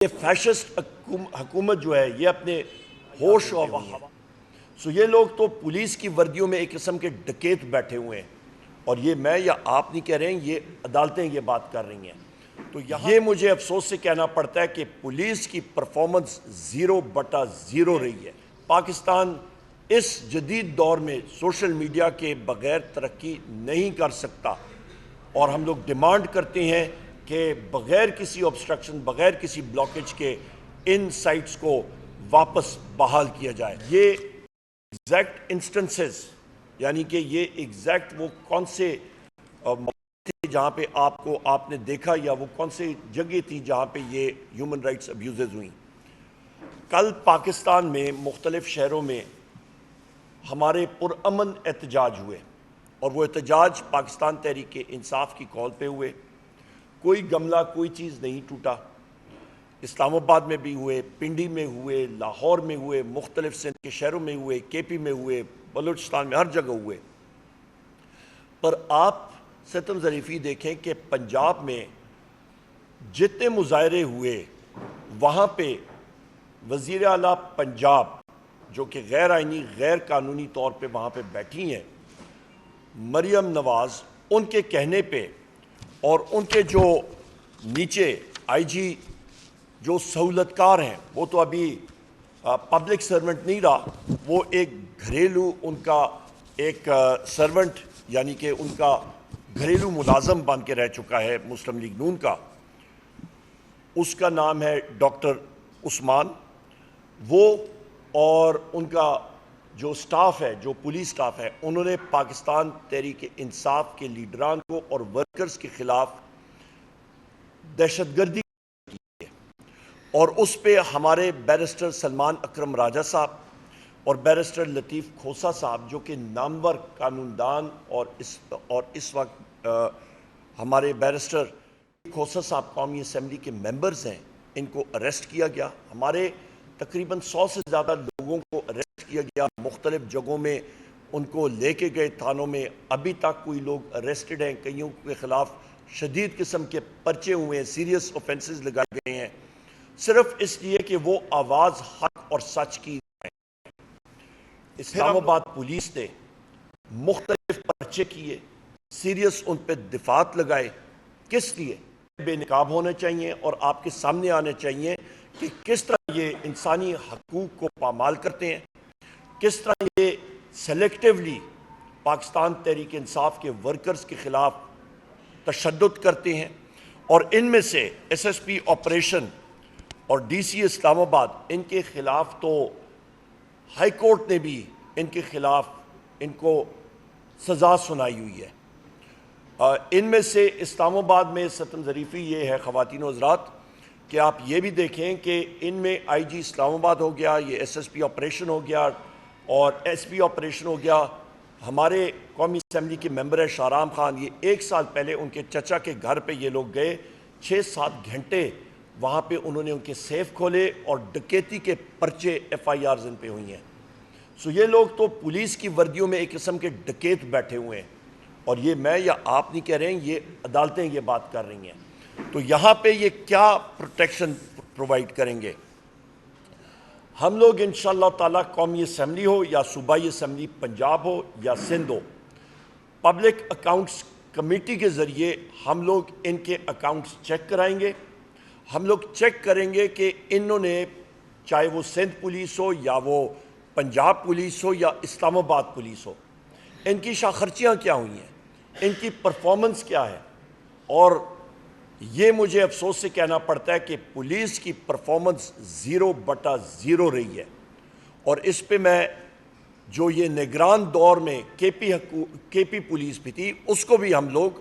یہ فیشسٹ حکومت جو ہے یہ اپنے ہوش و سو یہ لوگ تو پولیس کی وردیوں میں ایک قسم کے ڈکیت بیٹھے ہوئے ہیں، اور یہ میں یا آپ نہیں کہہ رہے ہیں، یہ عدالتیں یہ بات کر رہی ہیں۔ تو یہ مجھے افسوس سے کہنا پڑتا ہے کہ پولیس کی پرفارمنس 0/0 رہی ہے۔ پاکستان اس جدید دور میں سوشل میڈیا کے بغیر ترقی نہیں کر سکتا، اور ہم لوگ ڈیمانڈ کرتے ہیں کہ بغیر کسی obstruction، بغیر کسی بلاکیج کے ان سائٹس کو واپس بحال کیا جائے۔ یہ ایگزیکٹ انسٹنسز، یعنی کہ یہ ایگزیکٹ وہ کون سے موقع تھے جہاں پہ آپ نے دیکھا، یا وہ کون سے جگہ تھی جہاں پہ یہ ہیومن رائٹس ابیوزز ہوئیں۔ کل پاکستان میں مختلف شہروں میں ہمارے پرامن احتجاج ہوئے، اور وہ احتجاج پاکستان تحریک انصاف کی کال پہ ہوئے۔ کوئی گملہ، کوئی چیز نہیں ٹوٹا۔ اسلام آباد میں بھی ہوئے، پنڈی میں ہوئے، لاہور میں ہوئے، مختلف سندھ کے شہروں میں ہوئے، کے پی میں ہوئے، بلوچستان میں، ہر جگہ ہوئے۔ پر آپ ستم ظریفی دیکھیں کہ پنجاب میں جتنے مظاہرے ہوئے، وہاں پہ وزیر اعلیٰ پنجاب جو کہ غیر آئینی، غیر قانونی طور پہ وہاں پہ بیٹھی ہیں، مریم نواز، ان کے کہنے پہ، اور ان کے جو نیچے آئی جی جو سہولت کار ہیں، وہ تو ابھی پبلک سرونٹ نہیں رہا، وہ ایک گھریلو، ان کا ایک سرونٹ، یعنی کہ ان کا گھریلو ملازم بن کے رہ چکا ہے مسلم لیگ نون کا۔ اس کا نام ہے ڈاکٹر عثمان۔ وہ اور ان کا جو سٹاف ہے، جو پولیس سٹاف ہے، انہوں نے پاکستان تحریک انصاف کے لیڈران کو اور ورکرز کے خلاف دہشت گردی کی ہے، اور اس پہ ہمارے بیرسٹر سلمان اکرم راجہ صاحب اور بیرسٹر لطیف کھوسا صاحب، جو کہ نامور قانوندان، اور اس وقت ہمارے بیرسٹر کھوسا صاحب قومی اسمبلی کے ممبرز ہیں، ان کو اریسٹ کیا گیا۔ ہمارے تقریباً 100 سے زیادہ لوگوں کو اریسٹ کیا گیا، مختلف جگہوں میں ان کو لے کے گئے تھانوں میں۔ ابھی تک کوئی لوگ اریسٹڈ ہیں، کئیوں کے خلاف شدید قسم کے پرچے ہوئے ہیں، سیریس اوفینسز لگائے گئے ہیں، صرف اس لیے کہ وہ آواز حق اور سچ کی ہے۔ اسلام آباد پولیس نے مختلف پرچے کیے، سیریس ان پہ دفعات لگائے۔ کس لیے؟ بے نقاب ہونے چاہیے، اور آپ کے سامنے آنے چاہیے کہ کس طرح یہ انسانی حقوق کو پامال کرتے ہیں، کس طرح یہ سیلیکٹیولی پاکستان تحریک انصاف کے ورکرز کے خلاف تشدد کرتے ہیں۔ اور ان میں سے ایس ایس پی آپریشن اور ڈی سی اسلام آباد، ان کے خلاف تو ہائی کورٹ نے بھی ان کے خلاف ان کو سزا سنائی ہوئی ہے۔ ان میں سے اسلام آباد میں ستم ظریفی یہ ہے، خواتین و حضرات، کہ آپ یہ بھی دیکھیں کہ ان میں آئی جی اسلام آباد ہو گیا، یہ ایس ایس پی آپریشن ہو گیا، اور ایس پی آپریشن ہو گیا۔ ہمارے قومی اسمبلی کے ممبر ہے شاہرام خان، یہ 1 سال پہلے ان کے چچا کے گھر پہ یہ لوگ گئے، 6-7 گھنٹے وہاں پہ انہوں نے ان کے سیف کھولے، اور ڈکیتی کے پرچے FIRs ان پہ ہوئی ہیں۔ سو یہ لوگ تو پولیس کی وردیوں میں ایک قسم کے ڈکیت بیٹھے ہوئے ہیں، اور یہ میں یا آپ نہیں کہہ رہے ہیں، یہ عدالتیں یہ بات کر رہی ہیں۔ تو یہاں پہ یہ کیا پروٹیکشن پرووائڈ کریں گے؟ ہم لوگ انشاءاللہ تعالیٰ قومی اسمبلی ہو یا صوبائی اسمبلی پنجاب ہو یا سندھ ہو، پبلک اکاؤنٹس کمیٹی کے ذریعے ہم لوگ ان کے اکاؤنٹس چیک کرائیں گے۔ ہم لوگ چیک کریں گے کہ انہوں نے، چاہے وہ سندھ پولیس ہو یا وہ پنجاب پولیس ہو یا اسلام آباد پولیس ہو، ان کی شاہ خرچیاں کیا ہوئی ہیں، ان کی پرفارمنس کیا ہے۔ اور یہ مجھے افسوس سے کہنا پڑتا ہے کہ پولیس کی پرفارمنس 0/0 رہی ہے، اور اس پہ میں جو یہ نگران دور میں کے پی پولیس بھی تھی، اس کو بھی ہم لوگ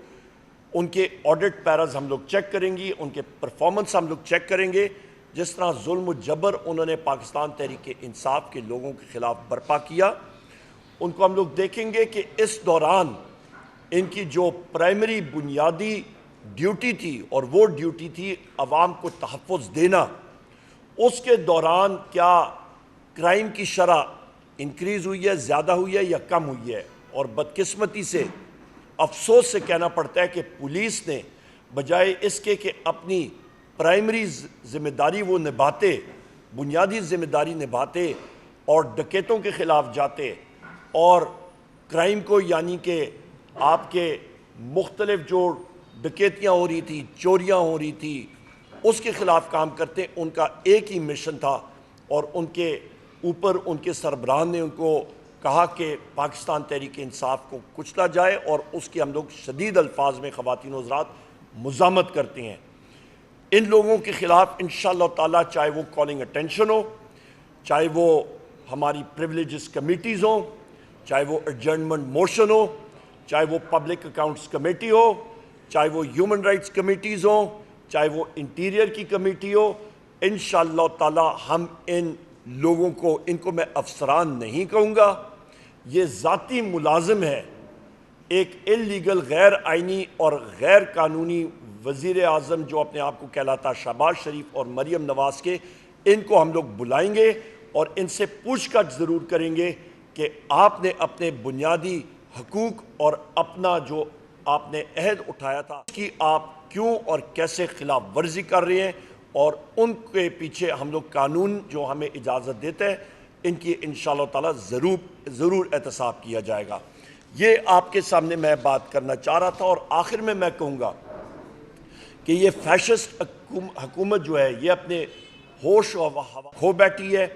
ان کے آڈٹ پیراز ہم لوگ چیک کریں گے، ان کے پرفارمنس ہم لوگ چیک کریں گے۔ جس طرح ظلم و جبر انہوں نے پاکستان تحریک انصاف کے لوگوں کے خلاف برپا کیا، ان کو ہم لوگ دیکھیں گے کہ اس دوران ان کی جو پرائمری بنیادی ڈیوٹی تھی، اور وہ ڈیوٹی تھی عوام کو تحفظ دینا، اس کے دوران کیا کرائم کی شرح انکریز ہوئی ہے، زیادہ ہوئی ہے یا کم ہوئی ہے۔ اور بدقسمتی سے افسوس سے کہنا پڑتا ہے کہ پولیس نے بجائے اس کے کہ اپنی پرائمری ذمہ داری وہ نبھاتے، بنیادی ذمہ داری نبھاتے اور ڈکیتوں کے خلاف جاتے اور کرائم کو، یعنی کہ آپ کے مختلف جو ڈکیتیاں ہو رہی تھی، چوریاں ہو رہی تھی، اس کے خلاف کام کرتے، ان کا ایک ہی مشن تھا اور ان کے اوپر ان کے سربراہان نے ان کو کہا کہ پاکستان تحریک انصاف کو کچلا جائے، اور اس کی ہم لوگ شدید الفاظ میں خواتین و حضرات مزاحمت کرتے ہیں۔ ان لوگوں کے خلاف انشاءاللہ تعالیٰ، چاہے وہ کالنگ اٹینشن ہو، چاہے وہ ہماری پریولیجز کمیٹیز ہوں، چاہے وہ ایڈجرنمنٹ موشن ہو، چاہے وہ پبلک اکاؤنٹس کمیٹی ہو، چاہے وہ ہیومن رائٹس کمیٹیز ہوں، چاہے وہ انٹیریئر کی کمیٹی ہو، انشاءاللہ تعالیٰ ہم ان لوگوں کو، ان کو میں افسران نہیں کہوں گا، یہ ذاتی ملازم ہے ایک انلیگل، غیر آئینی اور غیر قانونی وزیر اعظم جو اپنے آپ کو کہلاتا شہباز شریف اور مریم نواز کے، ان کو ہم لوگ بلائیں گے اور ان سے پوچھ گچھ ضرور کریں گے کہ آپ نے اپنے بنیادی حقوق اور اپنا جو آپ نے عہد اٹھایا تھا اس کی آپ کیوں اور کیسے خلاف ورزی کر رہے ہیں، اور ان کے پیچھے ہم لوگ قانون جو ہمیں اجازت دیتا ہے ان کی انشاءاللہ تعالیٰ ضرور احتساب کیا جائے گا۔ یہ آپ کے سامنے میں بات کرنا چاہ رہا تھا، اور آخر میں کہوں گا کہ یہ فیشسٹ حکومت جو ہے یہ اپنے ہوش و ہوا کھو بیٹھی ہے۔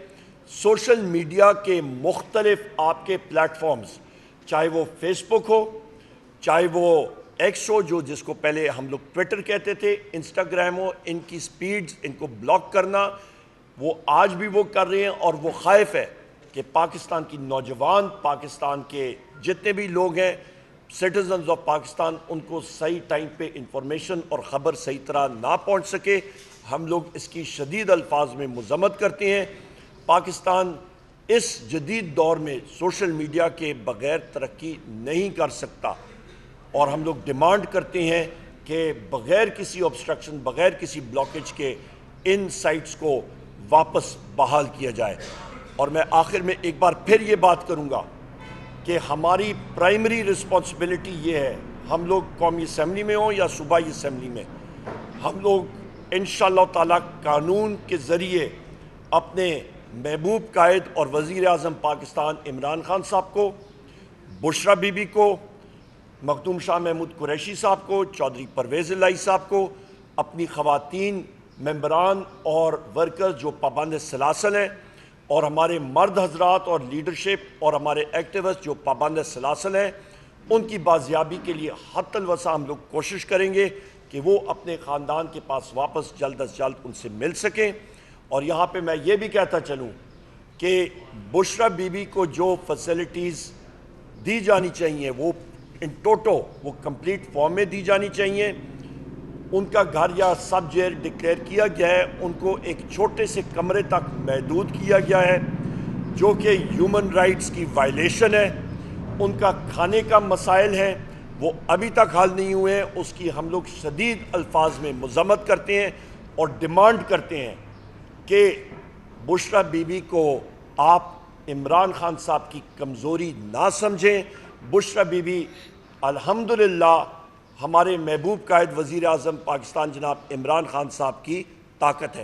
سوشل میڈیا کے مختلف آپ کے پلیٹ فارمز، چاہے وہ فیس بک ہو، چاہے وہ ایکس ہو جو جس کو پہلے ہم لوگ ٹویٹر کہتے تھے، انسٹاگرام ہو، ان کی سپیڈز، ان کو بلاک کرنا وہ آج بھی وہ کر رہے ہیں، اور وہ خائف ہے کہ پاکستان کی نوجوان، پاکستان کے جتنے بھی لوگ ہیں سٹیزنز آف پاکستان، ان کو صحیح ٹائم پہ انفارمیشن اور خبر صحیح طرح نہ پہنچ سکے۔ ہم لوگ اس کی شدید الفاظ میں مذمت کرتے ہیں۔ پاکستان اس جدید دور میں سوشل میڈیا کے بغیر ترقی نہیں کر سکتا، اور ہم لوگ ڈیمانڈ کرتے ہیں کہ بغیر کسی obstruction، بغیر کسی بلاکیج کے ان سائٹس کو واپس بحال کیا جائے۔ اور میں آخر میں ایک بار پھر یہ بات کروں گا کہ ہماری پرائمری رسپانسبلٹی یہ ہے، ہم لوگ قومی اسمبلی میں ہوں یا صوبائی اسمبلی میں، ہم لوگ انشاءاللہ تعالیٰ قانون کے ذریعے اپنے محبوب قائد اور وزیر اعظم پاکستان عمران خان صاحب کو، بشرا بی بی کو، مخدوم شاہ محمود قریشی صاحب کو، چودھری پرویز الہی صاحب کو، اپنی خواتین ممبران اور ورکرز جو پابند سلاسل ہیں، اور ہمارے مرد حضرات اور لیڈرشپ اور ہمارے ایکٹیوسٹ جو پابند سلاسل ہیں، ان کی بازیابی کے لیے حتی الوسع ہم لوگ کوشش کریں گے کہ وہ اپنے خاندان کے پاس واپس جلد از جلد ان سے مل سکیں۔ اور یہاں پہ میں یہ بھی کہتا چلوں کہ بشرا بی بی کو جو فیسلٹیز دی جانی چاہیے وہ ان ٹوٹو، وہ کمپلیٹ فارم میں دی جانی چاہیے۔ ان کا گھر یا سب جیل ڈکلیئر کیا گیا ہے، ان کو ایک چھوٹے سے کمرے تک محدود کیا گیا ہے جو کہ ہیومن رائٹس کی وائلیشن ہے۔ ان کا کھانے کا مسائل ہے وہ ابھی تک حل نہیں ہوئے ہیں، اس کی ہم لوگ شدید الفاظ میں مذمت کرتے ہیں اور ڈیمانڈ کرتے ہیں کہ بشرا بی بی کو آپ عمران خان صاحب کی کمزوری نہ سمجھیں۔ بشرا بی بی الحمدللہ ہمارے محبوب قائد وزیر اعظم پاکستان جناب عمران خان صاحب کی طاقت ہے۔